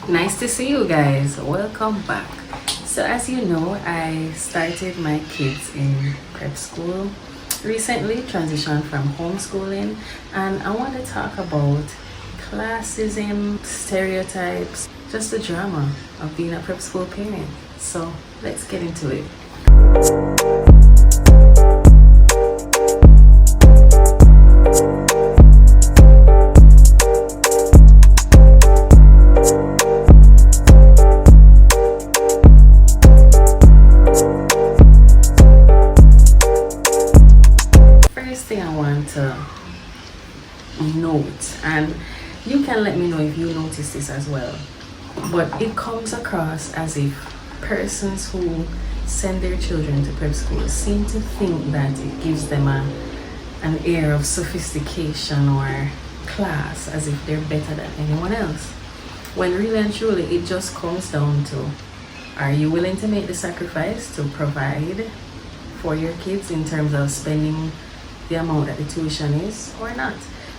Nice to see you guys. Welcome back. So, as you know, I started my kids in prep school recently, transitioned from homeschooling, and I want to talk about classism, stereotypes, just the drama of being a prep school parent. So, let's get into it. Thing I want to note, and you can let me know if you notice this as well, but it comes across as if persons who send their children to prep school seem to think that it gives them an air of sophistication or class, as if they're better than anyone else, when really and truly it just comes down to, are you willing to make the sacrifice to provide for your kids in terms of spending the amount that the tuition is or not?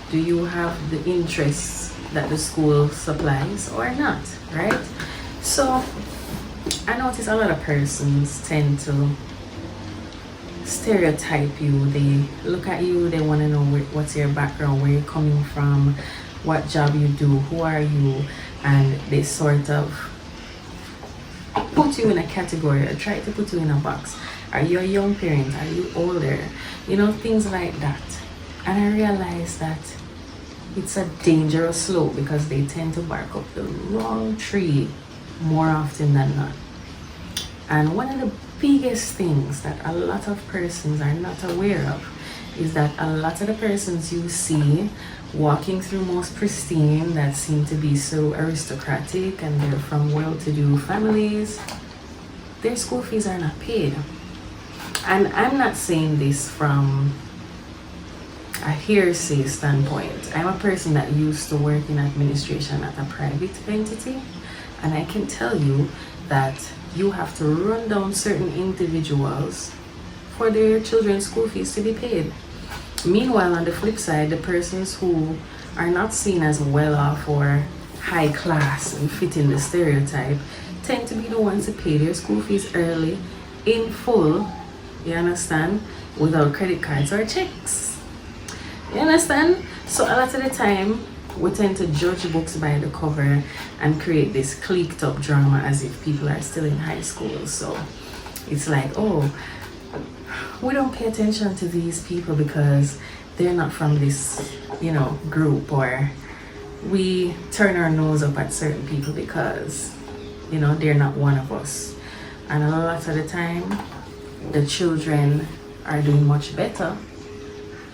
Do you have the interests that the school supplies or not, right? So I notice a lot of persons tend to stereotype you. They look at you, they want to know what's your background, where you're coming from, what job you do, who are you, and they sort of put you in a category or try to put you in a box. Are you a young parent? Are you older? Things like that. And I realize that it's a dangerous slope because they tend to bark up the wrong tree more often than not. And one of the biggest things that a lot of persons are not aware of is that a lot of the persons you see walking through most pristine, that seem to be so aristocratic and they're from well-to-do families, their school fees are not paid. And I'm not saying this from a hearsay standpoint. I'm a person that used to work in administration at a private entity, and I can tell you that you have to run down certain individuals for their children's school fees to be paid. Meanwhile, on the flip side, the persons who are not seen as well off or high class and fit in the stereotype tend to be the ones to pay their school fees early, in full, you understand, without credit cards or checks. You understand? So a lot of the time we tend to judge books by the cover and create this clicked up drama as if people are still in high school. So it's like, oh, we don't pay attention to these people because they're not from this, group, or we turn our nose up at certain people because, they're not one of us. And a lot of the time, the children are doing much better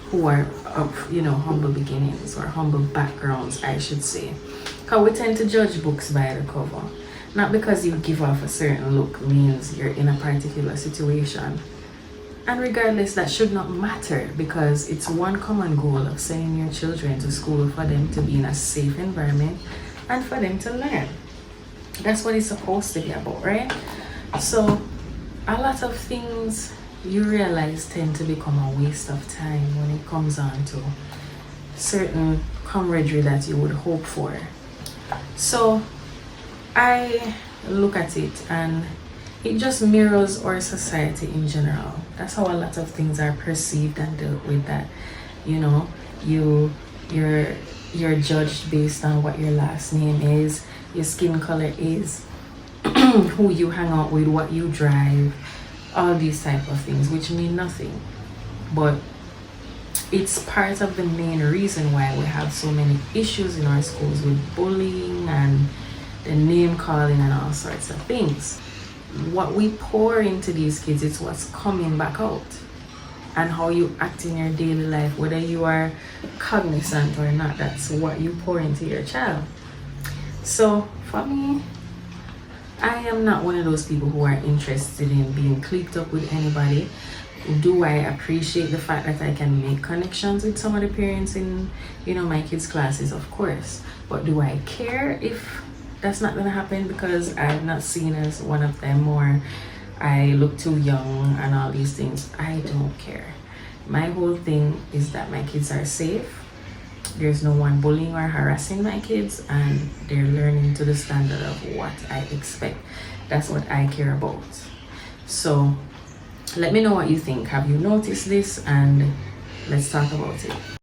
who are of, humble beginnings or humble backgrounds, I should say. Because we tend to judge books by the cover. Not because you give off a certain look means you're in a particular situation. And regardless, that should not matter, because it's one common goal of sending your children to school for them to be in a safe environment and for them to learn. That's what it's supposed to be about, right? So a lot of things you realize tend to become a waste of time when it comes on to certain camaraderie that you would hope for. So I look at it and it just mirrors our society in general. That's how a lot of things are perceived and dealt with, that you're judged based on what your last name is, your skin color is, who you hang out with, what you drive, all these type of things, which mean nothing. But it's part of the main reason why we have so many issues in our schools with bullying and the name calling and all sorts of things. What we pour into these kids is what's coming back out, and how you act in your daily life, whether you are cognizant or not, that's what you pour into your child. So for me, I am not one of those people who are interested in being clicked up with anybody. Do I appreciate the fact that I can make connections with some of the parents in, my kids' classes? Of course. But do I care if that's not going to happen because I'm not seen as one of them, or I look too young and all these things? I don't care. My whole thing is that my kids are safe, there's no one bullying or harassing my kids, and they're learning to the standard of what I expect. That's what I care about. So let me know what you think. Have you noticed this? And let's talk about it.